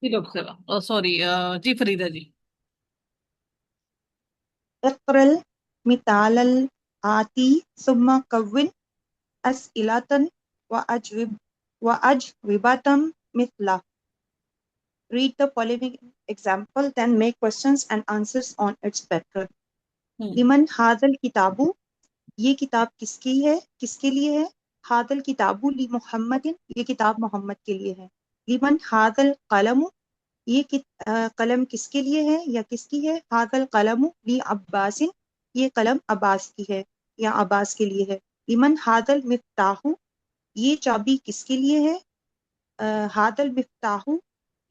जी doctor साहब, sorry. जी फरीदा जी। اقرأ المثال الآتي ثم كون أسئلة وأجوب وأجوبة مثله. Read the following example, then make questions and answers on its pattern. हम्म। لمن هذا الكتاب؟ یہ کتاب کس کی ہے، کس کے لیے ہے؟ هذا الكتاب لمحمد، یہ کتاب محمد کے لیے ہے۔ لمن هذا القلم؟ یہ قلم کس کے لیے ہے یا کس کی ہے؟ هذا القلم لعباس، یہ قلم عباس کی ہے یا عباس کے لیے ہے۔ لمن هذا المفتاح؟ یہ چابی کس کے لیے ہے؟ هذا المفتاح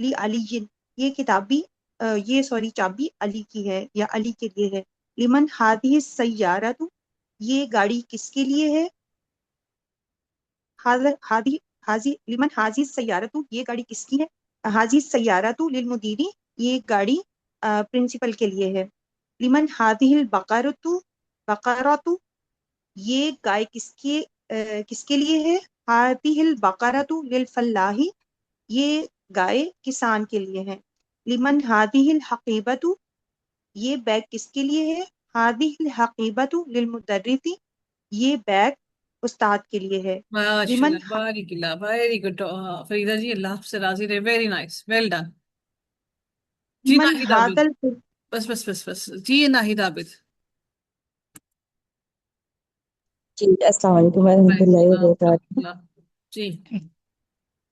لعلی، یہ کتابی یہ چابی علی کی ہے یا علی کے لیے ہے۔ لمن هذه السیارۃ؟ یہ گاڑی کس کے لیے ہے؟ لمن حاضی سیارتو، یہ گاڑی کس کی ہے؟ حاضی سیارتو للمدیری، یہ گاڑی پرنسپل کے لیے ہے۔ لمن حاضی البقرتو، بقرتو، یہ گائے کس کے لیے ہے؟ حاضی البقرتو للفلاح، یہ گائے کسان کے لیے ہے۔ لمن حاضی الحقیبتو، یہ بیگ کس کے لیے ہے؟ حاضی الحقیبتو للمدرسی، یہ بیگ استاد کے لیے ہے۔ ماشاء لمن اللہ، بارک اللہ، ویری گڈ فریدا جی، اللہ آپ سے راضی رہے، ویری نائس، ویل ڈن۔ جی لمن ناہید عابد، ہادل بس بس بس بس، جی ناہید عابد۔ جی السلام علیکم ورحمۃ وعلیکم اللہ السلام ورحمۃ وبرکاتہ۔ اللہ۔ جی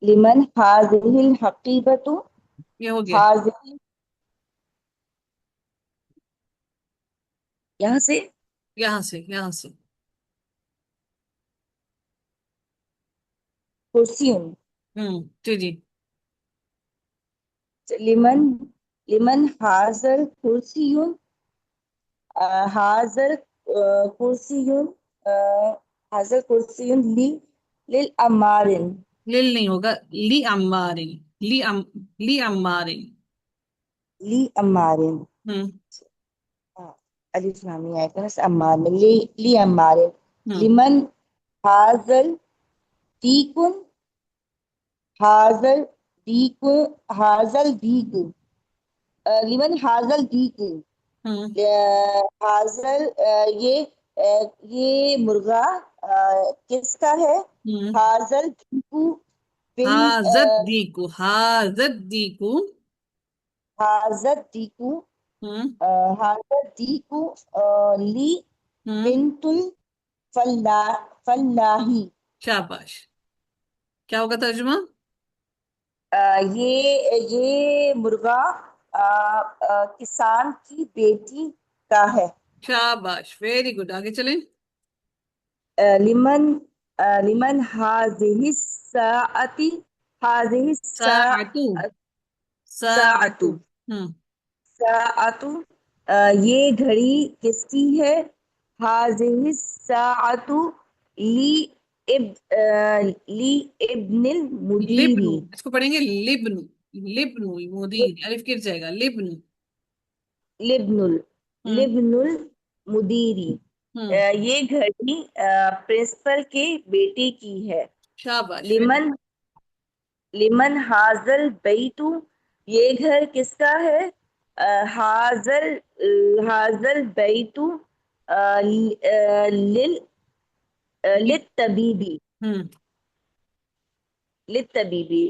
لمن هذه الحقیبۃ؟ یہ ہو گیا۔ هذه یہاں سے یہاں سے، یہاں سے۔ کرسی، جی جی۔ لمن لمن هذا الکرسی، هذا کرسی، هذا کرسی لی للعمار، لل نہیں ہوگا، لی عمارن، لی عمارن۔ لعمار، ہوں الف لام میم آیا تھا نا عمار میں، لعمار۔ ہوں لمن هذا الدیک، هذا الدیک، هذا الدیک، لمن هذا الدیک، ہوں حاضر یہ مرغا کس کا ہے؟ ہوں حاضر دیکو بل حاضت دیکو، حاضت دیکو۔ حاضر دیکو، ہوں حاضر دیکو لی ہوں بنت الفلاحی، شاباش۔ کیا ہوگا ترجمہ؟ یہ مرغا کسان کی بیٹی کا ہے۔ شاباش، ویری گڈ، آگے چلیں۔ لمن لمن هذه الساعة، هذه ساعتو، ساعتو۔ الساعة ہوں ساعة، یہ گھڑی کس کی ہے؟ هذه الساعة لابن لبنو، المدير، اس کو پڑھیں گے لبنو، لبنو مدیر، الف گر جائے گا، لبنو۔ لبن ہوں لبن المدير، ہوں یہ گھڑی پرنسپل کے بیٹے کی ہے۔ شاباش، ویری لمن لمن حاضر بیت، یہ گھر کس کا ہے؟ حاضر حاضر بیت گڈ۔ للطبیبی، ہوں للطبیبی،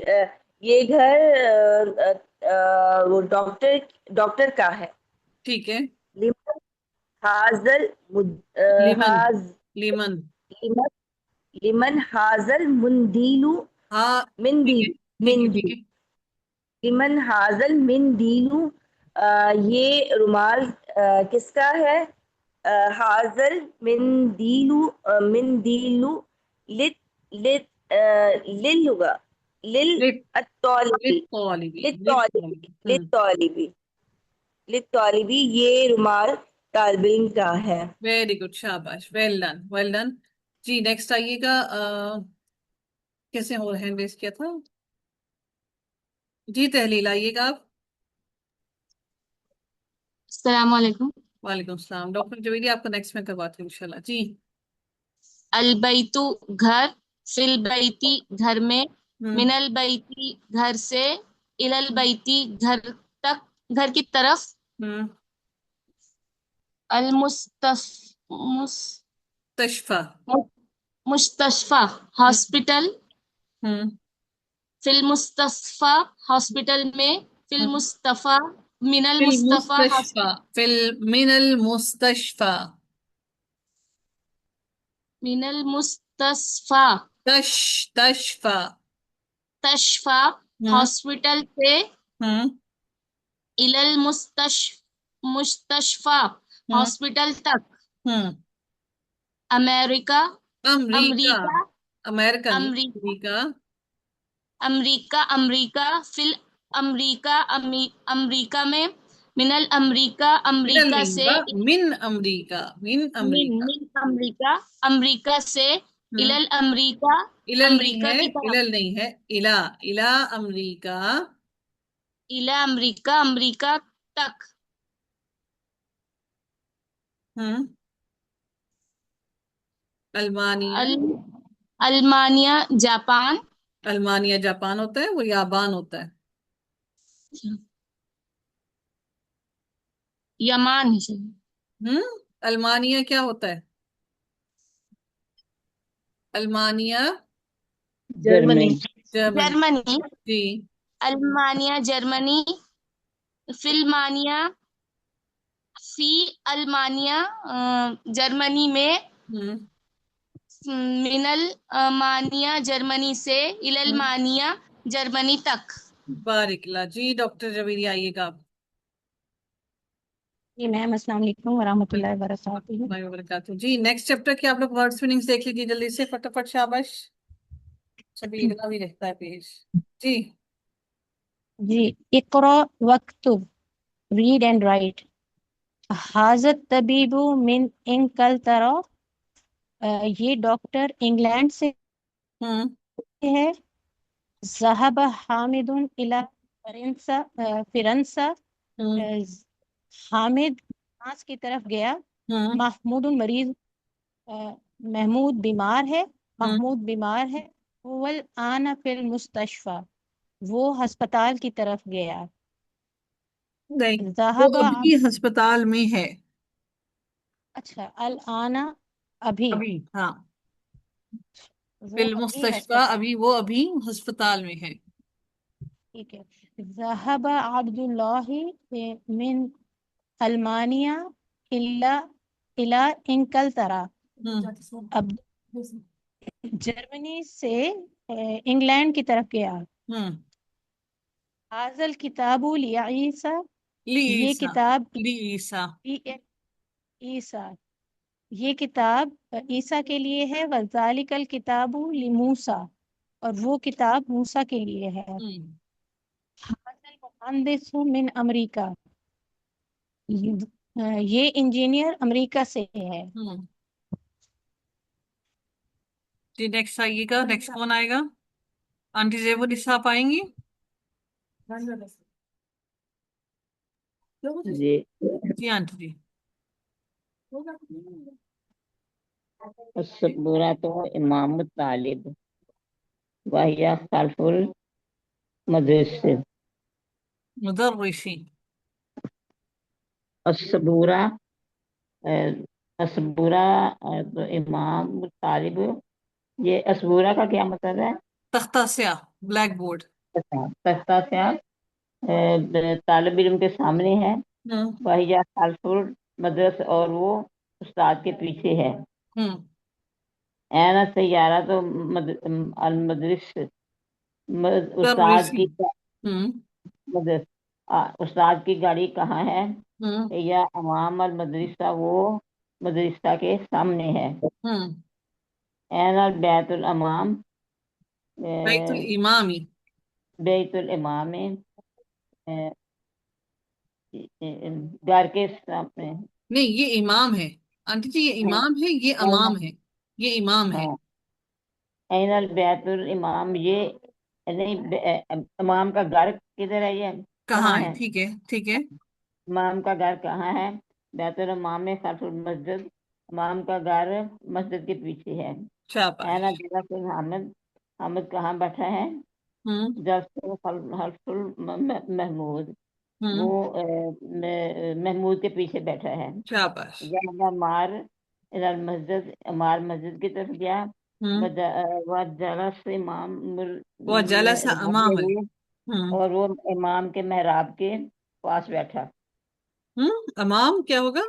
یہ گھر وہ ڈاکٹر کا ہے۔ ٹھیک ہے۔ لمن حاضر لیمن، حاض لیمن۔ لمن لمن حاضر مندیل، ہاں ٹھیک ہے، مندیل ٹھیک ہے، ٹھیک مندیل، ہے۔ لمن حاضر مندیل، یہ رومال کس کا ہے؟ حاضر مندیل، مندیل لت لت لل ہوگا، لٹ، للطالبی، للطالبی، للطالبی، للطالبی۔ للطالبی، للطالبی، یہ رومال طالب علم کا ہے۔ ویری گڈ، شاباش، ویل ڈن، ویل ڈن۔ جی نیکسٹ آئیے گا، کیسے اور ہینڈ ریس کیا تھا؟ جی تحلیل آئیے گا آپ۔ السلام علیکم۔ وعلیکم السلام، ڈاکٹر جویری آپ کو نیکسٹ میں کرواتی ہوں انشاءاللہ۔ جی البیتو گھر، فی البیتی گھر میں، ہوں من البیتی گھر سے، इलल बैती घर तक, घर की तरफ, हम्म। अल मुस्तफ मुस तशफा। मुस्तशफा हम्म। हॉस्पिटल, हम्म। फिल मुस्तफा हॉस्पिटल में, फिल हम्म। मुस्तफा मिनल फिल मुस्तफा मुस्तशफा, फिल मिनल मुस्तशफा। मिनल मुस्तशफा तशफा। तशफा हम्म। हॉस्पिटल से, हम्म। इलल मुस्तशफा हम्म। हॉस्पिटल तक, हम्म। अमेरिका अमरीका। अमरीका अमेरिका नहीं, अमरीका अमरीका। अमरीका अमरीका फिल अमरीका अमरीका में, मिनल अमरीका मिनल अमरीका नहीं से, होगा, मिन अमरीका, मिन मिन अमरीका। मिन अमरीका अमरीका से, हम्म। इलल अमरीका इलल नहीं अमरीका है, की तरफ, इलल नहीं है, इला। इला अमरीका। इला अमरीका अमरीका तक, हम्म। अल्मानिया। अल अल्मानिया जापान, अल्मानिया जापान होता है, वो याबान होता है। यमान है शायद। हम्म। अल्मानिया क्या होता है? अल्मानिया जर्मनी। जर्मनी। जर्मनी जी। अल्मानिया जर्मनी, फिल्मानिया फी अल्मानिया जर्मनी में, हम्म। मिनल मानिया जर्मनी से, हम्म। इलल्मानिया जर्मनी तक। बारिकला जी। डॉक्टर जबीरी आइएगा आप। जी मैम, अस्सलाम वालेकुम वरहमतुल्लाहि वबरकातुहू। वबरकातुहू जी। नेक्स्ट चैप्टर की आप लोग वर्ड्स मीनिंग्स देख लीजिए जल्दी से, फटाफट, शाबाश। सभी का भी रहता है पेज। जी। जी, इक़रा वक्तुब, रीड एंड राइट। हाज़त तबीबु मिन इंकलतरा, ये डॉक्टर इंग्लैंड से हम्म। है। ज़हब हामिदुन इला फिरंसा, हम्म। हामिद फ्रांस की तरफ गया। हम्म। महमूदुन मरीज, महमूद बीमार है, हम्म। महमूद बीमार है। वल आना फिल मुस्तशफा, वो अस्पताल की तरफ गया। नहीं, वो ज़हब, अभी अस्पताल में है। अच्छा, अल आना अभी, अभी, हाँ। वो फिल अभी मुस्तशफा, अस्पताल, अभी वो अभी अस्पताल में है। ठीक है। ज़हब अब्दुल्लाहि मिन अल्मानिया इला इला इंकलतरा, अब जर्मनी से इंग्लैंड की तरफ गया। हम्म। हाज़ल किताबु लिईसा, ये लीसा। किताब लीसा। ईसा, ये किताब ईसा के लिए है। वज़ालिकल किताबु लिमूसा, और वो किताब मूसा के लिए है। हम्म। हाज़ल मुहंदिसु मिन अमरीका, ये इंजीनियर अमेरिका से है। हम्म। जी नेक्स्ट आइएगा, नेक्स्ट कौन आएगा? आंटी जेबू निशा आप आएंगी? जी। जी आंटी जी। बुरा तो इमाम तालिब, वाहिया खल्फुल मदरसे। मुदर्रिसी। असबूरा, असबूरा, तो इमाम तालिब, ये असबूरा का क्या मतलब है? तख्ता स्याह, ब्लैक बोर्ड। अच्छा, तख्ता से आप तालिब इल्म के सामने है। हम्म। वाहिया खालफुल मदरस, और वो उस्ताद के पीछे है। हम्म। ऐना सैयारा तो अल मदरस, उस्ताद मुदर्रिसी। की हम्म। मदरस, उस्ताद की गाड़ी कहाँ है? हम्म। या अमाम अल मदरसा, वो मदरसा के सामने है। हम्म। ऐना बैतुल अमाम, बैतुल इमामी। बैतुल इमाम, घर के सामने। नहीं, ये इमाम है आंटी जी, ये हाँ, इमाम है, ये अमाम है। ये इमाम है। हाँ। ऐनल बैतुल इमाम, ये नहीं, इमाम का घर किधर है? ये कहाँ कहाँ है? है? ठीक है, ठीक है। इमाम का घर कहाँ है? बैतुल इमाम में खल्फुल मस्जिद, इमाम का घर मस्जिद के पीछे है। शाबाश। ऐना जगह से हामिद, हामिद कहाँ बैठा है? حلف محمود وہ محمود کے پیچھے بیٹھا ہے. شاباش. عمار الی المسجد، عمار مسجد کی طرف گیا. وجلس امام وجلس امام اور وہ امام کے محراب کے پاس بیٹھا. امام کیا ہوگا؟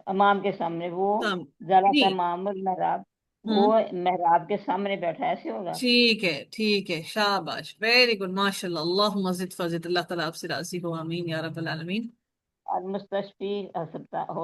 امام کے سامنے، وہ جلس جی امام المحراب، وہ محراب کے سامنے بیٹھا، ایسے ہوگا. ٹھیک ہے ٹھیک ہے، شاباش، ویری گڈ، ماشاء اللہ، اللہم زد فزد، اللہ تعالیٰ آپ سے راضی ہو، آمین یا رب العالمین. المستشفی ہو